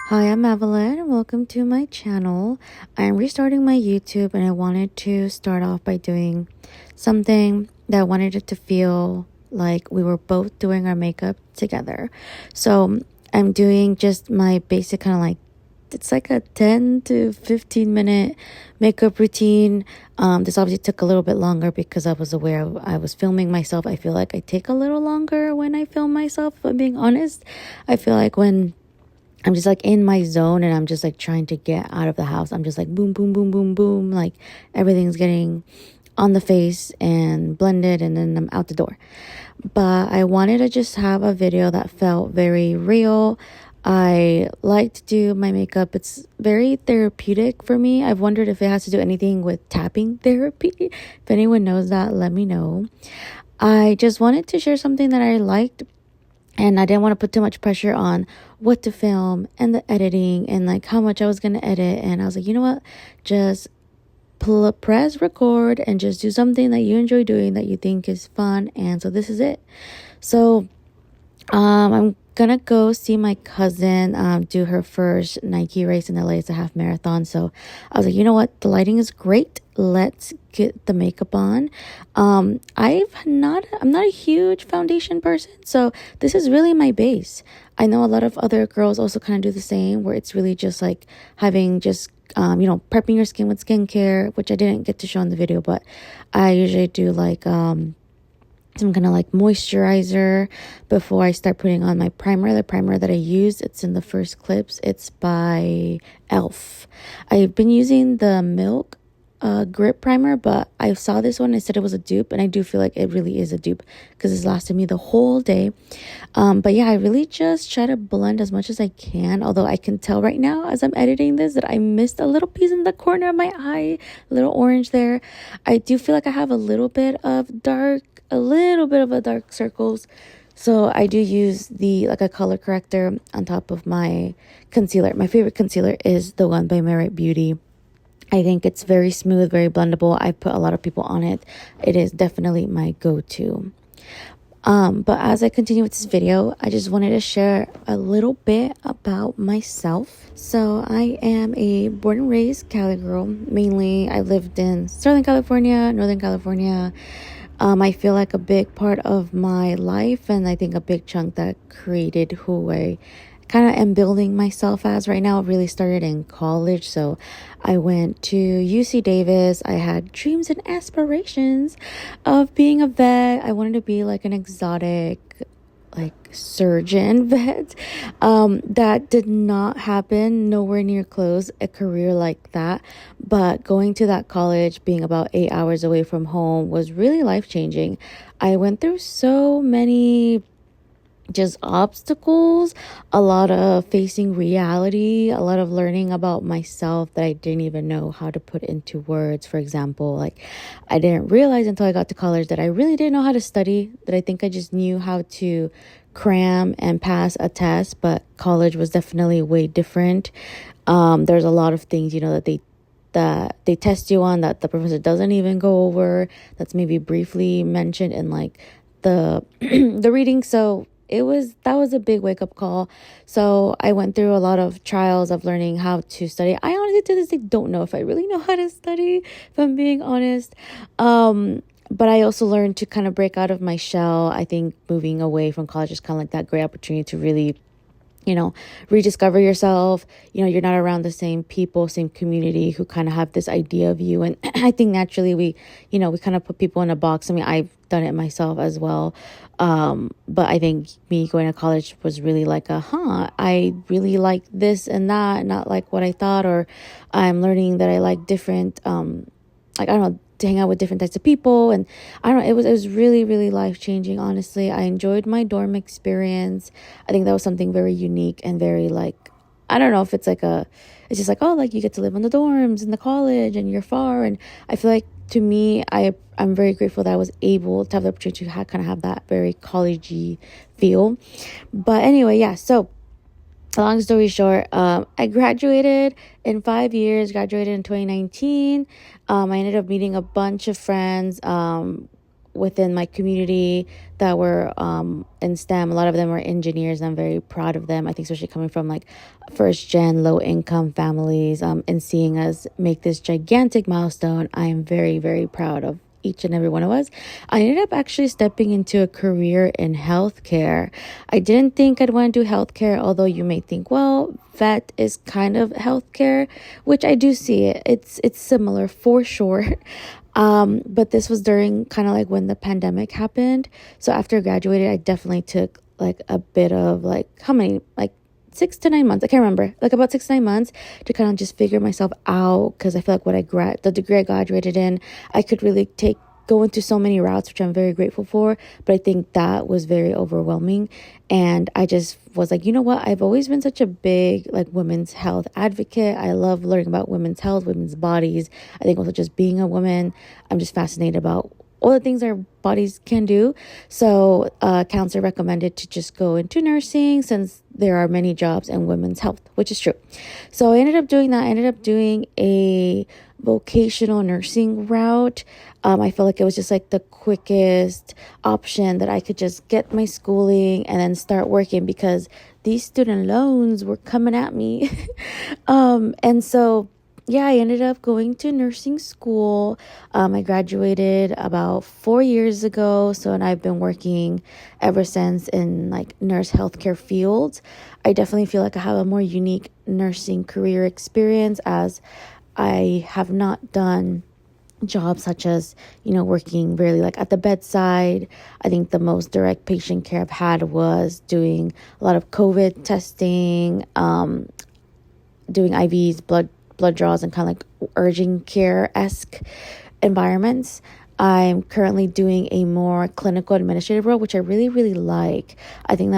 Hi, I'm Evelyn and welcome to my channel. I'm restarting my YouTube and I wanted to start off by doing something that I wanted it to feel like we were both doing our makeup together. So I'm doing just my basic kind of like, it's like a 10 to 15 minute makeup routine. This obviously took a little bit longer because I was aware I was filming myself. I feel like I take a little longer when I film myself, if I'm being honest. I feel like when I'm just like in my zone and I'm just like trying to get out of the house, I'm just like boom, boom, boom, boom, boom. Like everything's getting on the face and blended and then I'm out the door. But I wanted to just have a video that felt very real. I like to do my makeup. It's very therapeutic for me. I've wondered if it has to do anything with tapping therapy. If anyone knows that, let me know. I just wanted to share something that I liked, and I didn't want to put too much pressure on what to film and the editing and like how much I was going to edit. And I was like, you know what? Just press record and just do something that you enjoy doing, that you think is fun. And so this is it. So I'm gonna go see my cousin do her first Nike race in LA. It's a half marathon. So I was like, you know what? The lighting is great. Let's get the makeup on. I'm not a huge foundation person, so this is really my base. I know a lot of other girls also kind of do the same, where it's really just like having just prepping your skin with skincare, which I didn't get to show in the video, but I usually do like some kind of like moisturizer before I start putting on my primer. The primer that I use, it's in the first clips. It's by Elf. I've been using the Milk grip primer, but I saw this one. I said it was a dupe, and I do feel like it really is a dupe because it's lasted me the whole day. But yeah, I really just try to blend as much as I can, although I can tell right now as I'm editing this that I missed a little piece in the corner of my eye, a little orange there. I do feel like I have a little bit of dark circles, so I do use a color corrector on top of my concealer. My favorite concealer is the one by Merit Beauty. I think it's very smooth, very blendable. I put a lot of people on it. It is definitely my go-to. But as I continue with this video, I just wanted to share a little bit about myself. So I am a born and raised Cali girl. Mainly, I lived in Southern California, Northern California. I feel like a big part of my life, and I think a big chunk that created who I kind of am building myself as right now, really started in college. So I went to UC Davis. I had dreams and aspirations of being a vet. I wanted to be like an exotic like surgeon vet. That did not happen, nowhere near close a career like that. But going to that college, being about 8 hours away from home, was really life-changing. I went through so many just obstacles, a lot of facing reality, a lot of learning about myself that I didn't even know how to put into words. For example, like I didn't realize until I got to college that I really didn't know how to study, that I think I just knew how to cram and pass a test, but college was definitely way different. There's a lot of things, that they test you on that the professor doesn't even go over, that's maybe briefly mentioned in like the the reading. So that was a big wake-up call. So I went through a lot of trials of learning how to study. I honestly to this day don't know if I really know how to study, if I'm being honest. But I also learned to kind of break out of my shell. I think moving away from college is kind of like that great opportunity to really rediscover yourself. You're not around the same people, same community who kind of have this idea of you. And I think naturally we kind of put people in a box. I mean, I've done it myself as well. But I think me going to college was really like I really like this and that, not like what I thought, or I'm learning that I like different, I don't know, to hang out with different types of people. And I don't know, it was really, really life-changing. Honestly, I enjoyed my dorm experience. I think that was something very unique and very like, I don't know if it's it's just like, oh, like you get to live in the dorms in the college and you're far. And I feel like to me, I'm very grateful that I was able to have the opportunity to kind of have that very college-y feel. But anyway, yeah, so long story short, I graduated in 5 years, graduated in 2019. I ended up meeting a bunch of friends, within my community that were in STEM. A lot of them were engineers, and I'm very proud of them. I think especially coming from like first gen low income families, and seeing us make this gigantic milestone, I am very, very proud of each and every one of us. I ended up actually stepping into a career in healthcare. I didn't think I'd want to do healthcare, although you may think, well, vet is kind of healthcare, which I do see it. It's similar for sure. But this was during kind of like when the pandemic happened. So after I graduated, I definitely took like a bit of like, how many, like 6 to 9 months, I can't remember, like about 6 to 9 months to kind of just figure myself out, because I feel like the degree I graduated in, I could really go into so many routes, which I'm very grateful for, but I think that was very overwhelming. And I just was like, you know what, I've always been such a big like women's health advocate. I love learning about women's health, women's bodies. I think also just being a woman, I'm just fascinated about all the things our bodies can do. So counselor recommended to just go into nursing, since there are many jobs in women's health, which is true. So I ended up doing that. I ended up doing a vocational nursing route. I feel like it was just like the quickest option that I could just get my schooling and then start working, because these student loans were coming at me. And so yeah, I ended up going to nursing school. I graduated about 4 years ago. And I've been working ever since in like nurse healthcare fields. I definitely feel like I have a more unique nursing career experience, as I have not done jobs such as, working really like at the bedside. I think the most direct patient care I've had was doing a lot of COVID testing, doing IVs, blood draws, and kind of like urgent care-esque environments. I'm currently doing a more clinical administrative role, which I really, really like. I think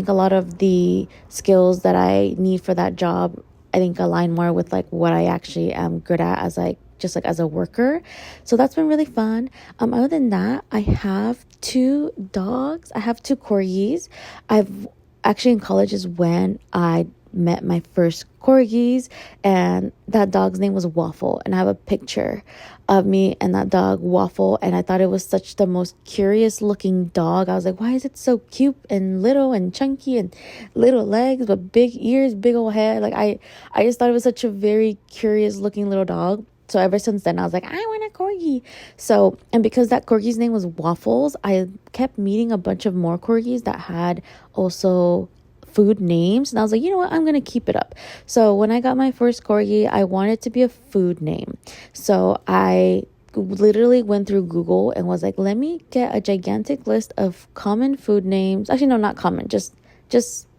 a lot of the skills that I need for that job, I think align more with like what I actually am good at as like, just like as a worker. So that's been really fun. Other than that, I have 2 dogs. I have 2 corgis. I've actually, in college is when I met my first corgis, and that dog's name was Waffle, and I have a picture of me and that dog Waffle, and I thought it was such the most curious looking dog. I was like, why is it so cute and little and chunky and little legs but big ears, big old head? Like I just thought it was such a very curious looking little dog. So ever since then, I was like, I want a corgi. So, and because that corgi's name was Waffles, I kept meeting a bunch of more corgis that had also food names, and I was like, you know what, I'm gonna keep it up. So when I got my first corgi, I wanted to be a food name. So I literally went through Google and was like, let me get a gigantic list of common food names. Actually, no, not common, just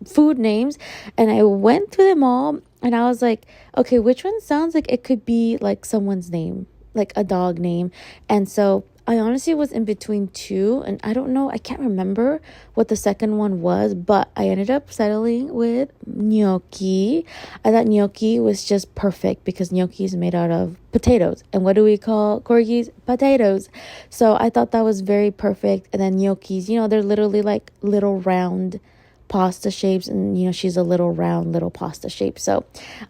food names. And I went through them all, and I was like, okay, which one sounds like it could be like someone's name, like a dog name? And so I honestly was in between 2, and I don't know, I can't remember what the second one was, but I ended up settling with Gnocchi. I thought Gnocchi was just perfect, because gnocchi is made out of potatoes. And what do we call corgis? Potatoes. So I thought that was very perfect. And then gnocchis, they're literally like little round pasta shapes, and she's a little round little pasta shape. So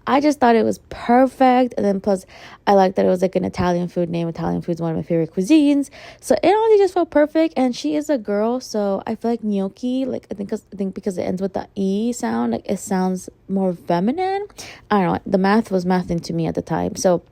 I just thought it was perfect. And then plus I like that it was like an Italian food name. Italian food is one of my favorite cuisines, so it only just felt perfect. And she is a girl, so I feel like gnocchi, like I think because it ends with the E sound, like it sounds more feminine. I don't know, the math was mathing to me at the time. So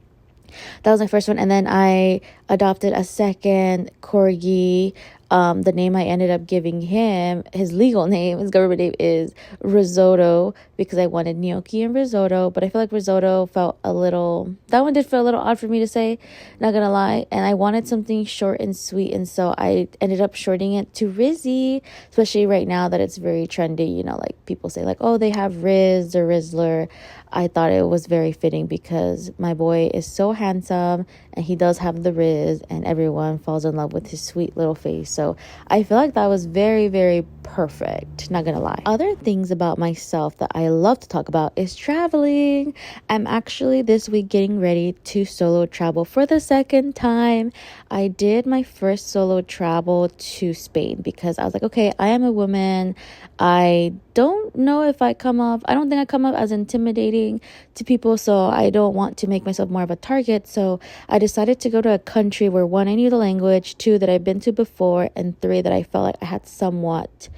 that was my first one. And then I adopted a second corgi. The name I ended up giving him, his legal name, his government name is Risotto, because I wanted gnocchi and risotto. But I feel like risotto that one did feel a little odd for me to say, not gonna lie. And I wanted something short and sweet, and so I ended up shortening it to Rizzy, especially right now that it's very trendy. Like people say like, oh, they have Riz or Rizzler. I thought it was very fitting, because my boy is so handsome and he does have the Riz, and everyone falls in love with his sweet little face. So So I feel like that was very, very perfect, not gonna lie. Other things about myself that I love to talk about is traveling. I'm actually this week getting ready to solo travel for the second time. I did my first solo travel to Spain because I was like, okay, I am a woman. I don't know if I don't think I come off as intimidating to people, so I don't want to make myself more of a target. So I decided to go to a country where, one, I knew the language, two, that I've been to before, and three, that I felt like I had somewhat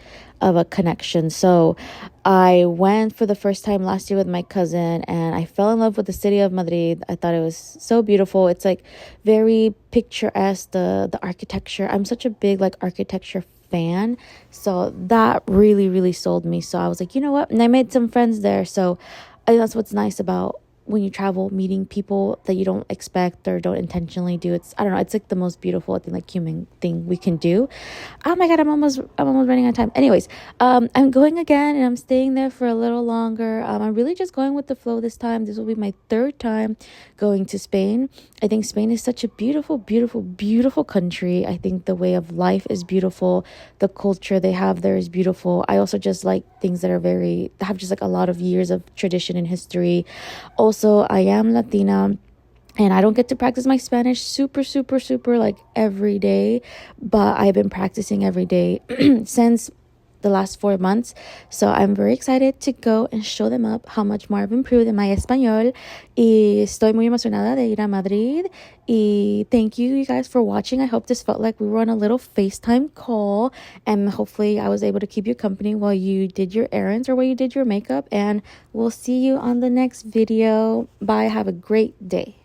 of a connection. So I went for the first time last year with my cousin, and I fell in love with the city of Madrid. I thought it was so beautiful. It's like very picturesque, the architecture. I'm such a big like architecture fan, so that really, really sold me. So I was like, you know what, and I made some friends there. So I think that's what's nice about when you travel, meeting people that you don't expect or don't intentionally do. It's, I don't know, it's like the most beautiful thing, like human thing we can do. Oh my god, I'm almost running out of time. Anyways, I'm going again, and I'm staying there for a little longer. I'm really just going with the flow this time. This will be my third time going to Spain. I think Spain is such a beautiful, beautiful, beautiful country. I think the way of life is beautiful. The culture they have there is beautiful. I also just like things that have just like a lot of years of tradition and history. Also, I am Latina, and I don't get to practice my Spanish super, super, super like every day, but I've been practicing every day since the last 4 months. So I'm very excited to go and show them up how much more I've improved in my español. Y estoy muy emocionada de ir a Madrid. Y thank you guys for watching. I hope this felt like we were on a little FaceTime call, and hopefully I was able to keep you company while you did your errands or while you did your makeup. And we'll see you on the next video. Bye. Have a great day.